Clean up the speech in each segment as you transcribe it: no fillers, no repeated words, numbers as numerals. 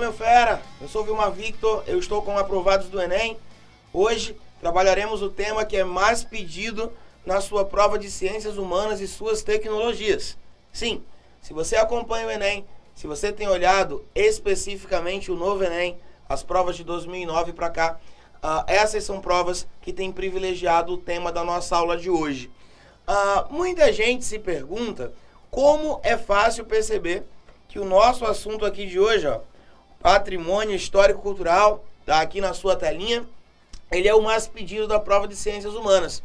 meu fera! Eu sou Vilmar Victor, eu estou com aprovados do Enem. Hoje trabalharemos o tema que é mais pedido na sua prova de Ciências Humanas e suas tecnologias. Sim, se você acompanha o Enem, se você tem olhado especificamente o novo Enem, as provas de 2009 para cá, essas são provas que têm privilegiado o tema da nossa aula de hoje. Muita gente se pergunta como é fácil perceber que o nosso assunto aqui de hoje, patrimônio histórico-cultural, tá aqui na sua telinha, ele é o mais pedido da prova de Ciências Humanas.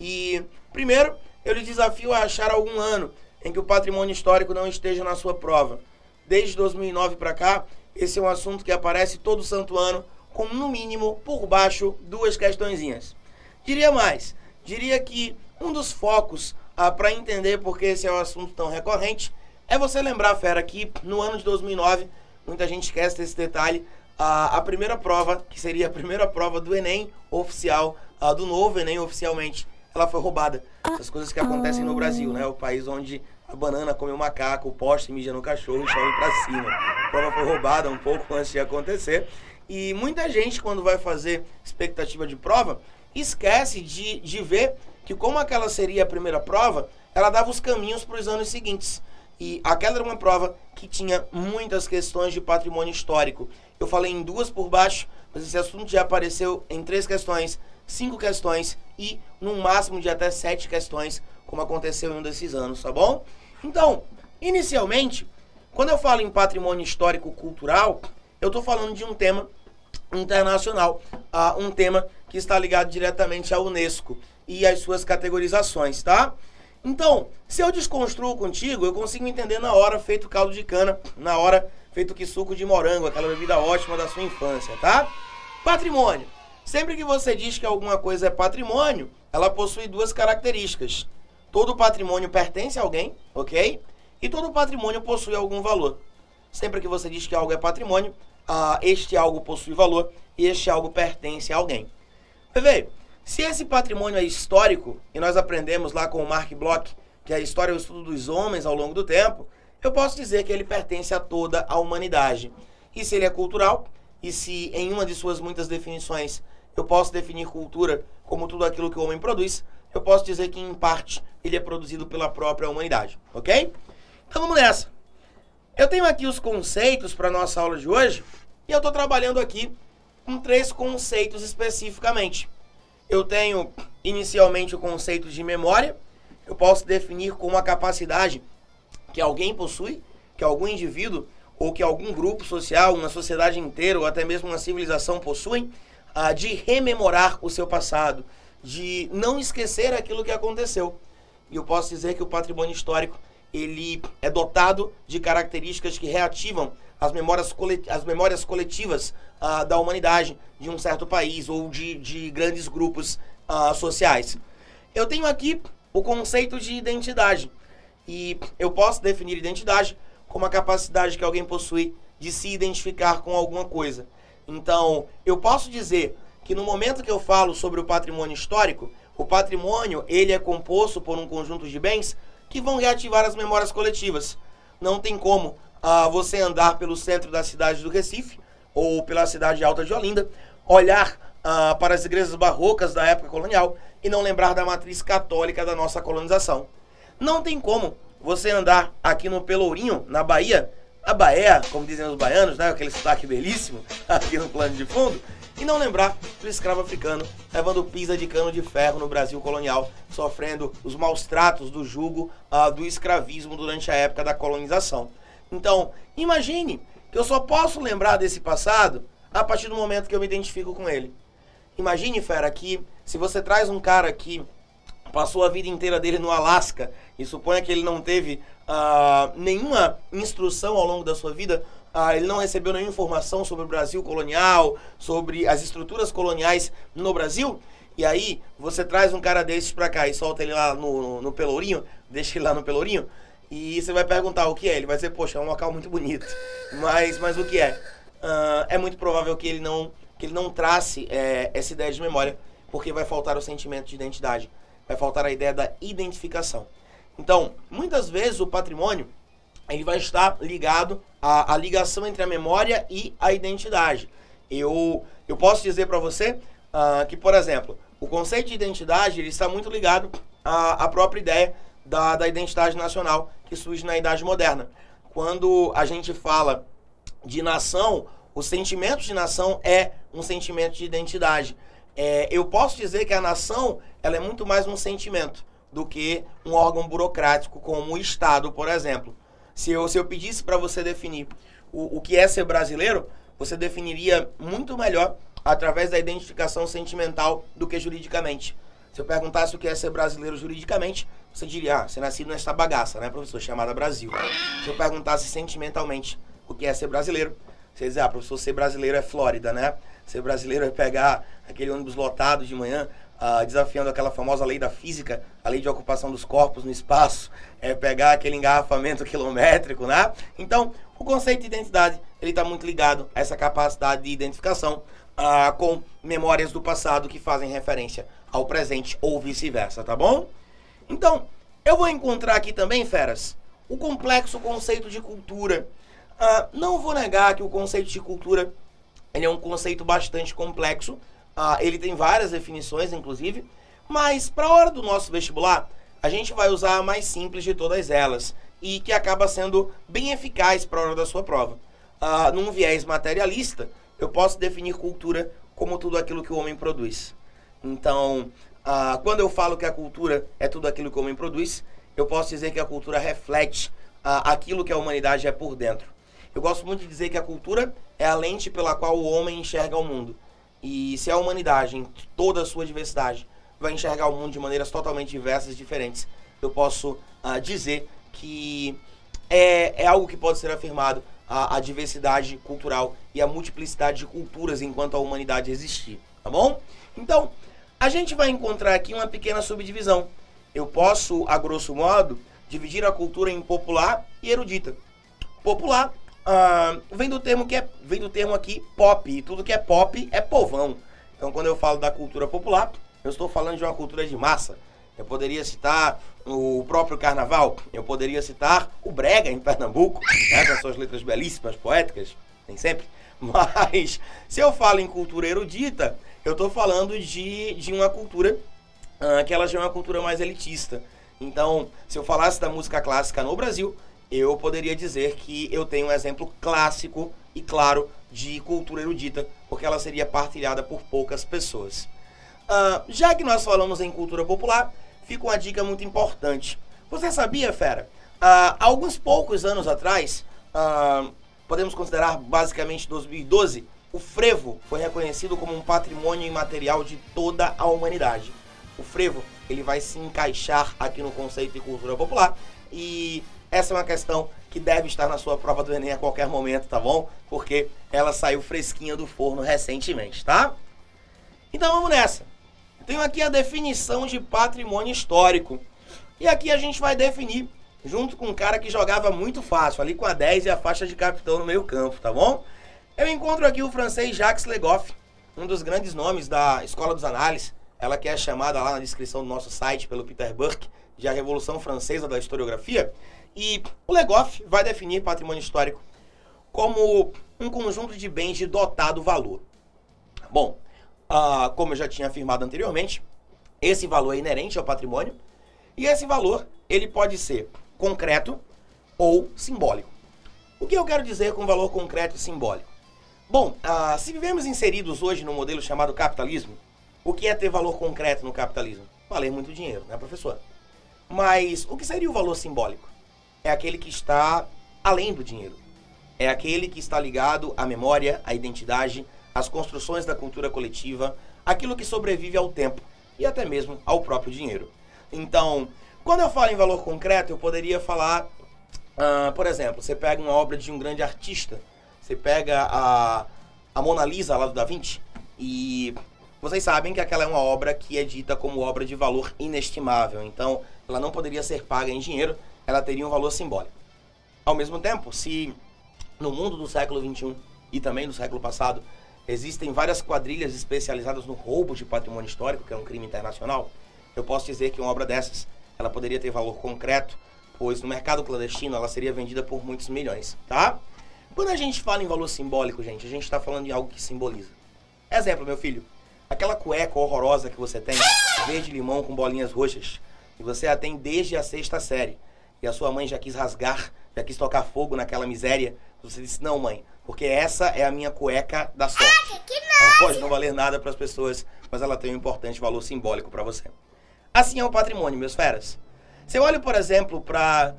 E, primeiro, eu lhe desafio a achar algum ano em que o patrimônio histórico não esteja na sua prova. Desde 2009 para cá, esse é um assunto que aparece todo santo ano, com, no mínimo, por baixo, 2 questõezinhas. Diria mais, diria que um dos focos para entender por que esse é um assunto tão recorrente é você lembrar, fera, que no ano de 2009, muita gente esquece desse detalhe, a primeira prova, que seria a primeira prova do Enem oficial, do novo Enem oficialmente, ela foi roubada. Essas coisas que acontecem no Brasil, né? O país onde a banana come o macaco, o poste mija no cachorro e chove pra cima. A prova foi roubada um pouco antes de acontecer. E muita gente, quando vai fazer expectativa de prova, esquece de ver que como aquela seria a primeira prova, ela dava os caminhos para os anos seguintes. E aquela era uma prova que tinha muitas questões de patrimônio histórico. Eu falei em 2 por baixo, mas esse assunto já apareceu em 3 questões, 5 questões e no máximo de até 7 questões, como aconteceu em um desses anos, tá bom? Então, inicialmente, quando eu falo em patrimônio histórico-cultural, eu estou falando de um tema internacional, um tema que está ligado diretamente à Unesco e às suas categorizações, tá? Então, se eu desconstruo contigo, eu consigo entender na hora feito caldo de cana, na hora feito que suco de morango, aquela bebida ótima da sua infância, tá? Patrimônio. Sempre que você diz que alguma coisa é patrimônio, ela possui 2 características. Todo patrimônio pertence a alguém, ok? E todo patrimônio possui algum valor. Sempre que você diz que algo é patrimônio, este algo possui valor e este algo pertence a alguém. Bebê, se esse patrimônio é histórico, e nós aprendemos lá com o Mark Bloch, que a história é o estudo dos homens ao longo do tempo, eu posso dizer que ele pertence a toda a humanidade. E se ele é cultural, e se em uma de suas muitas definições eu posso definir cultura como tudo aquilo que o homem produz, eu posso dizer que em parte ele é produzido pela própria humanidade, ok? Então vamos nessa. Eu tenho aqui os conceitos para a nossa aula de hoje, e eu estou trabalhando aqui com 3 conceitos especificamente. Eu tenho, inicialmente, o conceito de memória. Eu posso definir como a capacidade que alguém possui, que algum indivíduo, ou que algum grupo social, uma sociedade inteira, ou até mesmo uma civilização possuem, de rememorar o seu passado, de não esquecer aquilo que aconteceu. E eu posso dizer que o patrimônio histórico, ele é dotado de características que reativam as memórias coletivas da humanidade, de um certo país ou de grandes grupos sociais. Eu tenho aqui o conceito de identidade. E eu posso definir identidade como a capacidade que alguém possui de se identificar com alguma coisa. Então, eu posso dizer que no momento que eu falo sobre o patrimônio histórico, o patrimônio ele é composto por um conjunto de bens que vão reativar as memórias coletivas. Não tem como você andar pelo centro da cidade do Recife ou pela cidade alta de Olinda, olhar para as igrejas barrocas da época colonial e não lembrar da matriz católica da nossa colonização. Não tem como você andar aqui no Pelourinho, na Bahia, a Bahia, como dizem os baianos, né, aquele sotaque belíssimo aqui no plano de fundo, e não lembrar do escravo africano levando pisa de cano de ferro no Brasil colonial, sofrendo os maus tratos do jugo do escravismo durante a época da colonização. Então, imagine que eu só posso lembrar desse passado a partir do momento que eu me identifico com ele. Imagine, fera, que se você traz um cara que passou a vida inteira dele no Alasca e suponha que ele não teve nenhuma instrução ao longo da sua vida, ele não recebeu nenhuma informação sobre o Brasil colonial, sobre as estruturas coloniais no Brasil, e aí você traz um cara desses pra cá e solta ele lá no Pelourinho, deixa ele lá no Pelourinho, e você vai perguntar o que é. Ele vai dizer, poxa, é um local muito bonito, mas o que é? É muito provável que ele não trace essa ideia de memória, porque vai faltar o sentimento de identidade, vai faltar a ideia da identificação. Então, muitas vezes o patrimônio, ele vai estar ligado à ligação entre a memória e a identidade. Eu posso dizer para você que, por exemplo, o conceito de identidade ele está muito ligado à própria ideia da identidade nacional que surge na Idade Moderna. Quando a gente fala de nação, o sentimento de nação é um sentimento de identidade. Eu posso dizer que a nação ela é muito mais um sentimento do que um órgão burocrático como o Estado, por exemplo. Se eu pedisse para você definir o que é ser brasileiro, você definiria muito melhor através da identificação sentimental do que juridicamente. Se eu perguntasse o que é ser brasileiro juridicamente, você diria, você é nascido nesta bagaça, né, professor, chamada Brasil. Se eu perguntasse sentimentalmente o que é ser brasileiro, você ia dizer, professor, ser brasileiro é Flórida, né? Ser brasileiro é pegar aquele ônibus lotado de manhã, desafiando aquela famosa lei da física, a lei de ocupação dos corpos no espaço, é pegar aquele engarrafamento quilométrico, né? Então, o conceito de identidade, ele está muito ligado a essa capacidade de identificação com memórias do passado que fazem referência ao presente ou vice-versa, tá bom? Então, eu vou encontrar aqui também, feras, o complexo conceito de cultura. Não vou negar que o conceito de cultura ele é um conceito bastante complexo, ele tem várias definições, inclusive, mas para a hora do nosso vestibular, a gente vai usar a mais simples de todas elas e que acaba sendo bem eficaz para a hora da sua prova. Num viés materialista, eu posso definir cultura como tudo aquilo que o homem produz. Então, quando eu falo que a cultura é tudo aquilo que o homem produz, eu posso dizer que a cultura reflete aquilo que a humanidade é por dentro. Eu gosto muito de dizer que a cultura é a lente pela qual o homem enxerga o mundo. E se a humanidade, em toda a sua diversidade, vai enxergar o mundo de maneiras totalmente diversas e diferentes, eu posso dizer que é algo que pode ser afirmado a diversidade cultural e a multiplicidade de culturas enquanto a humanidade existir, tá bom? Então, a gente vai encontrar aqui uma pequena subdivisão. Eu posso, a grosso modo, dividir a cultura em popular e erudita. Popular vem do termo aqui pop, e tudo que é pop é povão. Então, quando eu falo da cultura popular, eu estou falando de uma cultura de massa. Eu poderia citar o próprio carnaval, eu poderia citar o brega em Pernambuco, né, com as suas letras belíssimas, poéticas, nem sempre. Mas, se eu falo em cultura erudita, eu estou falando de uma cultura que ela já é uma cultura mais elitista. Então, se eu falasse da música clássica no Brasil, eu poderia dizer que eu tenho um exemplo clássico e claro de cultura erudita, porque ela seria partilhada por poucas pessoas. Já que nós falamos em cultura popular, fica uma dica muito importante. Você sabia, fera? Há alguns poucos anos atrás, podemos considerar basicamente 2012, o frevo foi reconhecido como um patrimônio imaterial de toda a humanidade. O frevo, ele vai se encaixar aqui no conceito de cultura popular e essa é uma questão que deve estar na sua prova do Enem a qualquer momento, tá bom? Porque ela saiu fresquinha do forno recentemente, tá? Então vamos nessa. Tenho aqui a definição de patrimônio histórico. E aqui a gente vai definir junto com um cara que jogava muito fácil, ali com a 10 e a faixa de capitão no meio campo, tá bom? Eu encontro aqui o francês Jacques Le Goff, um dos grandes nomes da Escola dos Análises, ela que é chamada lá na descrição do nosso site pelo Peter Burke, de a Revolução Francesa da Historiografia. E o Le Goff vai definir patrimônio histórico como um conjunto de bens de dotado valor. Bom, como eu já tinha afirmado anteriormente, esse valor é inerente ao patrimônio e esse valor ele pode ser concreto ou simbólico. O que eu quero dizer com valor concreto e simbólico? Bom, se vivemos inseridos hoje no modelo chamado capitalismo, o que é ter valor concreto no capitalismo? Valer muito dinheiro, né, professor? Mas o que seria o valor simbólico? É aquele que está além do dinheiro. É aquele que está ligado à memória, à identidade, às construções da cultura coletiva, aquilo que sobrevive ao tempo e até mesmo ao próprio dinheiro. Então, quando eu falo em valor concreto, eu poderia falar, por exemplo, você pega uma obra de um grande artista, você pega a Mona Lisa lá do Da Vinci, e vocês sabem que aquela é uma obra que é dita como obra de valor inestimável, então ela não poderia ser paga em dinheiro, ela teria um valor simbólico. Ao mesmo tempo, se no mundo do século XXI e também do século passado existem várias quadrilhas especializadas no roubo de patrimônio histórico, que é um crime internacional, eu posso dizer que uma obra dessas ela poderia ter valor concreto pois no mercado clandestino ela seria vendida por muitos milhões, tá? Quando a gente fala em valor simbólico, gente, a gente está falando de algo que simboliza. Exemplo, meu filho, aquela cueca horrorosa que você tem, verde-limão com bolinhas roxas, que você a tem desde a 6ª série, e a sua mãe já quis rasgar, já quis tocar fogo naquela miséria, você disse, não, mãe, porque essa é a minha cueca da sorte. Ela pode não valer nada para as pessoas, mas ela tem um importante valor simbólico para você. Assim é o patrimônio, meus feras. Se eu olho, por exemplo, para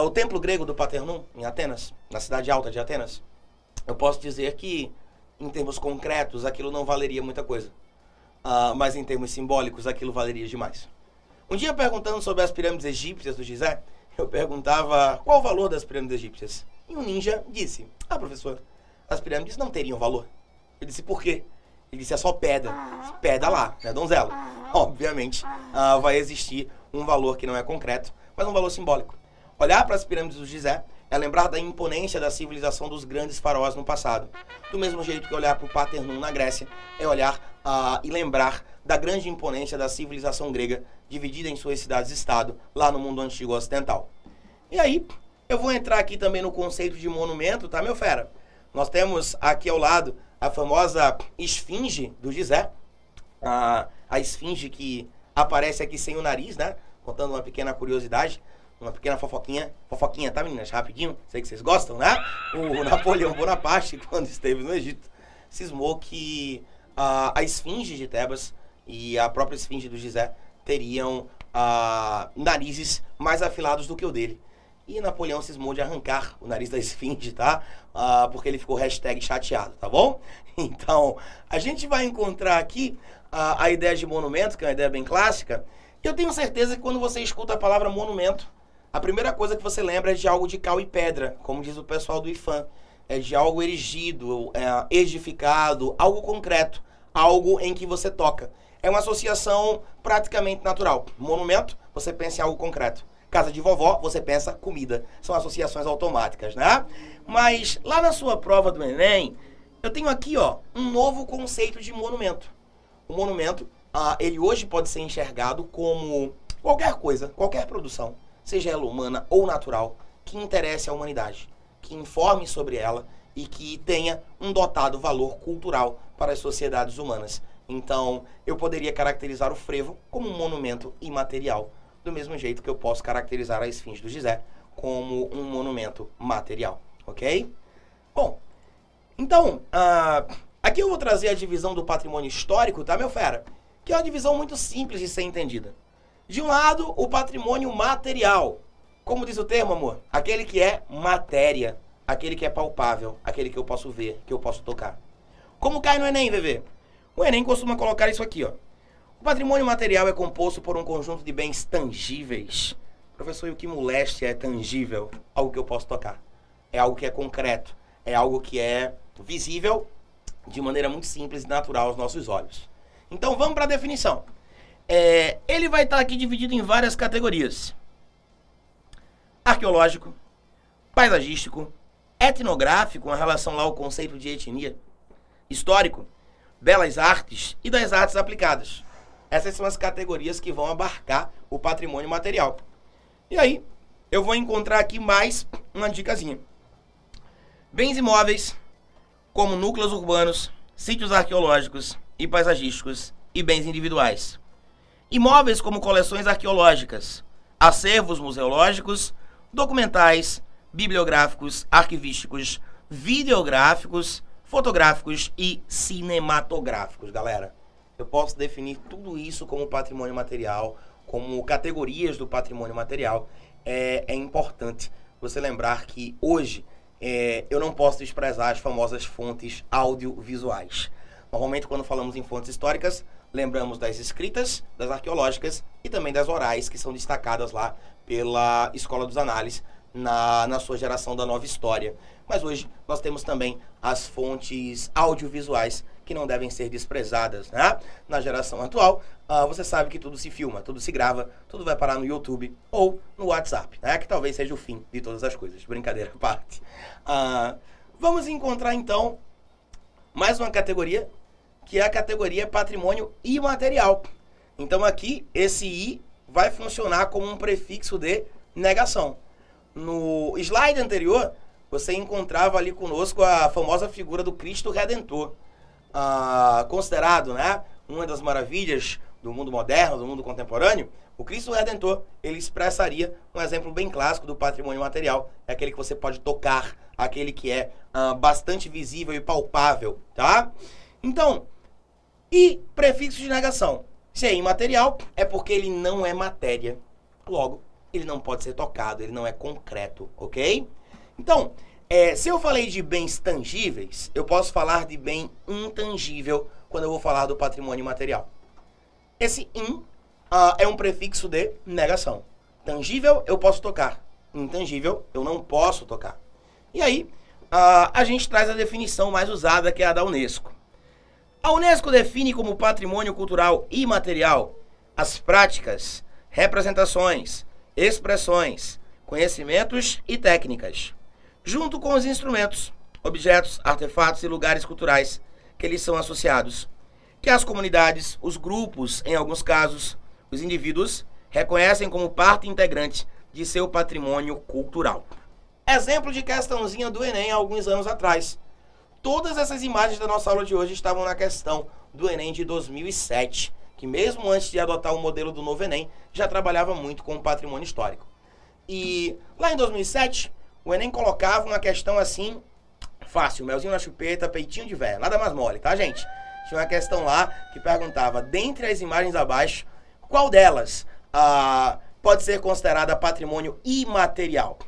o templo grego do Paternum, em Atenas, na cidade alta de Atenas, eu posso dizer que, em termos concretos, aquilo não valeria muita coisa. Mas em termos simbólicos, aquilo valeria demais. Um dia, perguntando sobre as pirâmides egípcias do Gizé, eu perguntava qual o valor das pirâmides egípcias. E um ninja disse, professor, as pirâmides não teriam valor. Eu disse, por quê? Ele disse, é só pedra. Pedra lá, né, donzela? Obviamente, vai existir um valor que não é concreto, mas um valor simbólico. Olhar para as pirâmides do Gizé é lembrar da imponência da civilização dos grandes faraós no passado. Do mesmo jeito que olhar para o Paternum na Grécia é olhar e lembrar da grande imponência da civilização grega, dividida em suas cidades-estado, lá no mundo antigo ocidental. E aí, eu vou entrar aqui também no conceito de monumento, tá, meu fera? Nós temos aqui ao lado a famosa esfinge do Gizé, a esfinge que aparece aqui sem o nariz, né? Contando uma pequena curiosidade, uma pequena fofoquinha, tá, meninas? Rapidinho, sei que vocês gostam, né? O Napoleão Bonaparte, quando esteve no Egito, cismou que a esfinge de Tebas e a própria esfinge do Gizé teriam narizes mais afilados do que o dele. E Napoleão cismou de arrancar o nariz da esfinge, tá? Porque ele ficou #chateado, tá bom? Então, a gente vai encontrar aqui a ideia de monumento, que é uma ideia bem clássica. E eu tenho certeza que quando você escuta a palavra monumento, a primeira coisa que você lembra é de algo de cal e pedra, como diz o pessoal do IFAM. É de algo erigido, edificado, algo concreto, algo em que você toca. É uma associação praticamente natural. Monumento, você pensa em algo concreto. Casa de vovó, você pensa comida. São associações automáticas, né? Mas lá na sua prova do Enem, eu tenho aqui, um novo conceito de monumento. O monumento, ele hoje pode ser enxergado como qualquer coisa, qualquer produção, seja ela humana ou natural, que interesse a humanidade, que informe sobre ela e que tenha um dotado valor cultural para as sociedades humanas. Então, eu poderia caracterizar o frevo como um monumento imaterial, do mesmo jeito que eu posso caracterizar a esfinge do Gizé como um monumento material, ok? Bom, então, aqui eu vou trazer a divisão do patrimônio histórico, tá, meu fera? Que é uma divisão muito simples de ser entendida. De um lado, o patrimônio material. Como diz o termo, amor? Aquele que é matéria, aquele que é palpável, aquele que eu posso ver, que eu posso tocar. Como cai no Enem, bebê? O Enem costuma colocar isso aqui, O patrimônio material é composto por um conjunto de bens tangíveis. Professor, e o que moleste é tangível? Algo que eu posso tocar. É algo que é concreto. É algo que é visível de maneira muito simples e natural aos nossos olhos. Então, vamos para a definição. Ele vai estar aqui dividido em várias categorias. Arqueológico, paisagístico, etnográfico, com relação lá ao conceito de etnia, histórico, belas artes e das artes aplicadas. Essas são as categorias que vão abarcar o patrimônio material. E aí, eu vou encontrar aqui mais uma dicasinha. Bens imóveis, como núcleos urbanos, sítios arqueológicos e paisagísticos e bens individuais. Imóveis como coleções arqueológicas, acervos museológicos, documentais, bibliográficos, arquivísticos, videográficos, fotográficos e cinematográficos, galera. Eu posso definir tudo isso como patrimônio material, como categorias do patrimônio material. É importante você lembrar que hoje eu não posso desprezar as famosas fontes audiovisuais. Normalmente, quando falamos em fontes históricas, lembramos das escritas, das arqueológicas e também das orais, que são destacadas lá pela Escola dos Análises na sua geração da nova história. Mas hoje nós temos também as fontes audiovisuais que não devem ser desprezadas, né? Na geração atual, você sabe que tudo se filma, tudo se grava, tudo vai parar no YouTube ou no WhatsApp, né? Que talvez seja o fim de todas as coisas. Brincadeira à parte. Vamos encontrar então mais uma categoria, que é a categoria patrimônio imaterial. Então aqui, esse I vai funcionar como um prefixo de negação. No slide anterior, você encontrava ali conosco a famosa figura do Cristo Redentor, considerado, né, uma das maravilhas do mundo moderno, do mundo contemporâneo. O Cristo Redentor, ele expressaria um exemplo bem clássico do patrimônio material, é aquele que você pode tocar, aquele que é bastante visível e palpável, tá? Então, e prefixo de negação? Se é imaterial, é porque ele não é matéria. Logo, ele não pode ser tocado, ele não é concreto, ok? Então, se eu falei de bens tangíveis, eu posso falar de bem intangível quando eu vou falar do patrimônio material. Esse é um prefixo de negação. Tangível, eu posso tocar. Intangível, eu não posso tocar. E aí, a gente traz a definição mais usada, que é a da Unesco. A Unesco define como patrimônio cultural imaterial as práticas, representações, expressões, conhecimentos e técnicas, junto com os instrumentos, objetos, artefatos e lugares culturais que lhes são associados, que as comunidades, os grupos, em alguns casos, os indivíduos, reconhecem como parte integrante de seu patrimônio cultural. Exemplo de questãozinha do Enem há alguns anos atrás. Todas essas imagens da nossa aula de hoje estavam na questão do Enem de 2007, que mesmo antes de adotar o modelo do novo Enem, já trabalhava muito com o patrimônio histórico. E lá em 2007, o Enem colocava uma questão assim, fácil, melzinho na chupeta, peitinho de véia, nada mais mole, tá, gente? Tinha uma questão lá que perguntava, dentre as imagens abaixo, qual delas pode ser considerada patrimônio imaterial?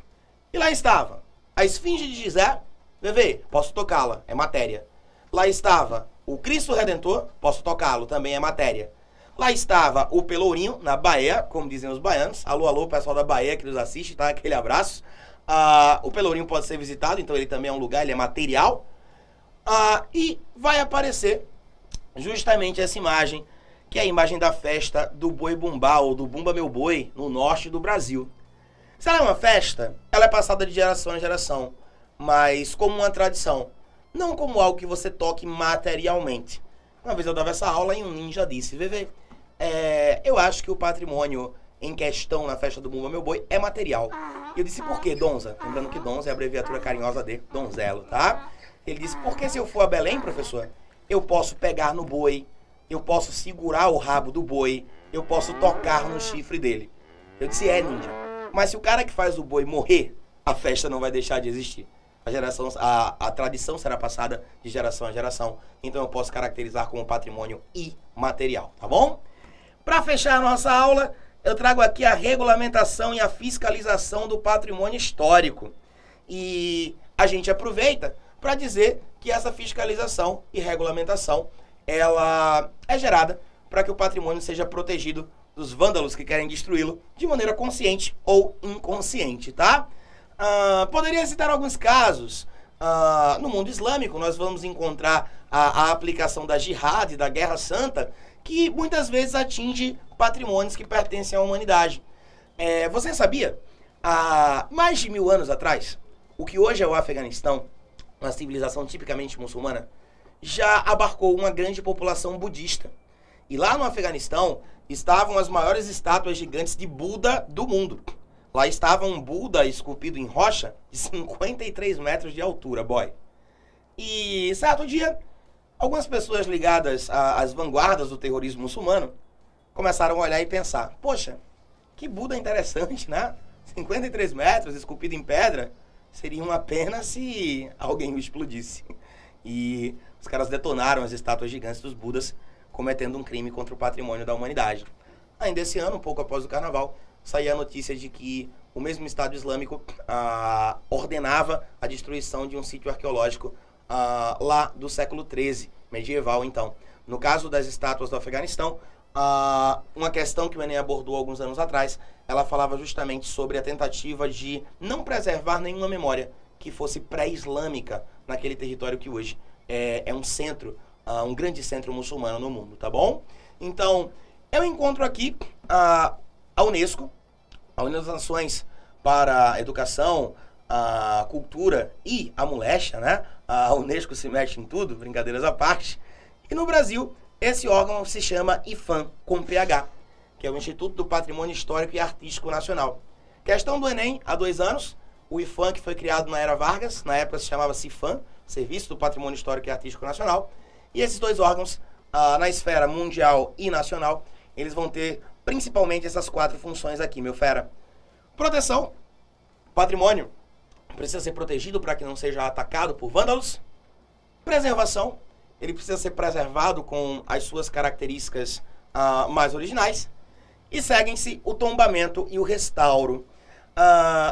E lá estava a Esfinge de Gizé. Bebê, posso tocá-la, é matéria. Lá estava o Cristo Redentor, posso tocá-lo, também é matéria. Lá estava o Pelourinho, na Bahia, como dizem os baianos. Alô, alô, pessoal da Bahia que nos assiste, tá? Aquele abraço. O Pelourinho pode ser visitado, então ele também é um lugar, ele é material. E vai aparecer justamente essa imagem, que é a imagem da festa do Boi Bumbá, ou do Bumba Meu Boi, no norte do Brasil. Se ela é uma festa, ela é passada de geração em geração, mas como uma tradição, não como algo que você toque materialmente. Uma vez eu dava essa aula e um ninja disse, Vevê, eu acho que o patrimônio em questão na festa do Bumba Meu Boi é material. E eu disse, por quê, Donza? Lembrando que Donza é a abreviatura carinhosa de Donzelo, tá? Ele disse, porque se eu for a Belém, professor, eu posso pegar no boi, eu posso segurar o rabo do boi, eu posso tocar no chifre dele. Eu disse, ninja. Mas se o cara que faz o boi morrer, a festa não vai deixar de existir. A tradição será passada de geração a geração. Então eu posso caracterizar como patrimônio imaterial, tá bom? Para fechar a nossa aula, eu trago aqui a regulamentação e a fiscalização do patrimônio histórico. E a gente aproveita para dizer que essa fiscalização e regulamentação, ela é gerada para que o patrimônio seja protegido dos vândalos que querem destruí-lo de maneira consciente ou inconsciente, tá? Poderia citar alguns casos. No mundo islâmico, nós vamos encontrar a aplicação da jihad, da guerra santa, que muitas vezes atinge patrimônios que pertencem à humanidade. Você sabia? Há mais de 1000 anos atrás, o que hoje é o Afeganistão, uma civilização tipicamente muçulmana, já abarcou uma grande população budista. E lá no Afeganistão estavam as maiores estátuas gigantes de Buda do mundo. Lá estava um Buda esculpido em rocha de 53 metros de altura, boy. E certo dia, algumas pessoas ligadas às vanguardas do terrorismo muçulmano começaram a olhar e pensar, poxa, que Buda interessante, né? 53 metros, esculpido em pedra, seria uma pena se alguém o explodisse. E os caras detonaram as estátuas gigantes dos Budas, cometendo um crime contra o patrimônio da humanidade. Ainda esse ano, um pouco após o carnaval, saía a notícia de que o mesmo Estado Islâmico ordenava a destruição de um sítio arqueológico lá do século XIII, medieval então. No caso das estátuas do Afeganistão, uma questão que o Enem abordou alguns anos atrás, ela falava justamente sobre a tentativa de não preservar nenhuma memória que fosse pré-islâmica naquele território que hoje é um centro, um grande centro muçulmano no mundo, tá bom? Então, eu encontro aqui a Unesco, a União das Nações para a Educação, a Cultura e a Moléstia, né? A Unesco se mexe em tudo, brincadeiras à parte. E no Brasil, esse órgão se chama IPHAN, com PH, que é o Instituto do Patrimônio Histórico e Artístico Nacional, Questão do Enem, há 2 anos, o IPHAN, que foi criado na era Vargas, na época se chamava CIFAM, Serviço do Patrimônio Histórico e Artístico Nacional, e esses 2 órgãos, na esfera mundial e nacional, eles vão ter principalmente essas 4 funções aqui, meu fera. Proteção, patrimônio precisa ser protegido para que não seja atacado por vândalos. Preservação, ele precisa ser preservado com as suas características mais originais. E seguem-se o tombamento e o restauro.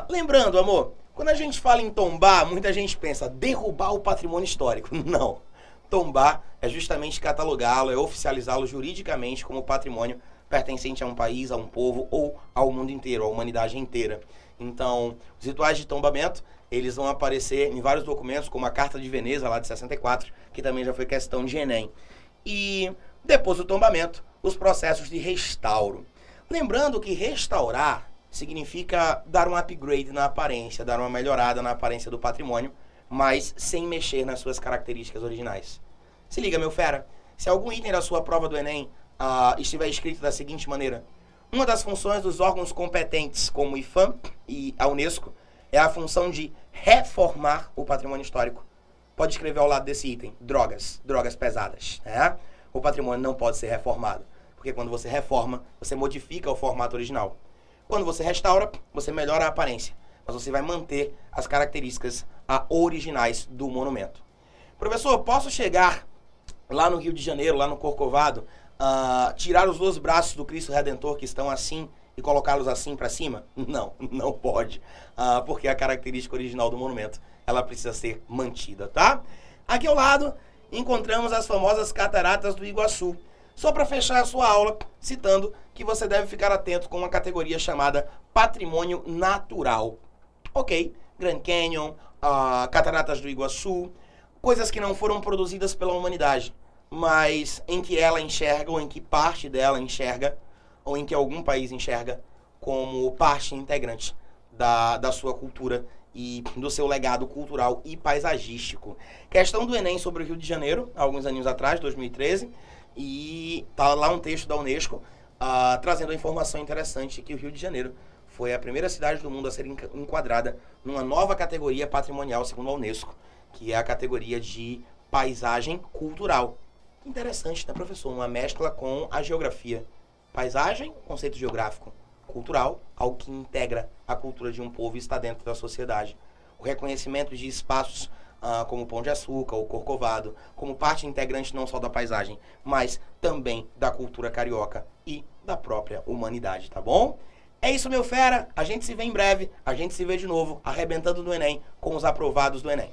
Lembrando, amor, quando a gente fala em tombar, muita gente pensa derrubar o patrimônio histórico. Não. Tombar é justamente catalogá-lo, é oficializá-lo juridicamente como patrimônio pertencente a um país, a um povo ou ao mundo inteiro, à humanidade inteira. Então, os rituais de tombamento, eles vão aparecer em vários documentos, como a Carta de Veneza, lá de 64, que também já foi questão de Enem. E depois do tombamento, os processos de restauro. Lembrando que restaurar significa dar um upgrade na aparência, dar uma melhorada na aparência do patrimônio, mas sem mexer nas suas características originais. Se liga, meu fera, se algum item da sua prova do Enem estiver escrito da seguinte maneira: uma das funções dos órgãos competentes, como o IPHAN e a Unesco, é a função de reformar o patrimônio histórico. Pode escrever ao lado desse item: drogas pesadas. Né? O patrimônio não pode ser reformado, porque quando você reforma, você modifica o formato original. Quando você restaura, você melhora a aparência, mas você vai manter as características originais do monumento. Professor, posso chegar lá no Rio de Janeiro, lá no Corcovado, tirar os 2 braços do Cristo Redentor que estão assim e colocá-los assim para cima? Não, não pode, porque a característica original do monumento, ela precisa ser mantida, tá? Aqui ao lado, encontramos as famosas Cataratas do Iguaçu. Só para fechar a sua aula, citando que você deve ficar atento com uma categoria chamada Patrimônio Natural. Ok, Grand Canyon, Cataratas do Iguaçu, coisas que não foram produzidas pela humanidade, mas em que ela enxerga, ou em que parte dela enxerga, ou em que algum país enxerga como parte integrante da sua cultura e do seu legado cultural e paisagístico. Questão do Enem sobre o Rio de Janeiro, alguns aninhos atrás, 2013, e tá lá um texto da Unesco trazendo a informação interessante que o Rio de Janeiro foi a primeira cidade do mundo a ser enquadrada numa nova categoria patrimonial, segundo a Unesco, que é a categoria de paisagem cultural. Interessante, né, professor? Uma mescla com a geografia. Paisagem, conceito geográfico. Cultural, algo que integra a cultura de um povo e está dentro da sociedade. O reconhecimento de espaços como o Pão de Açúcar, o Corcovado, como parte integrante não só da paisagem, mas também da cultura carioca e da própria humanidade, tá bom? É isso, meu fera. A gente se vê em breve. A gente se vê de novo, arrebentando no Enem com os aprovados do Enem.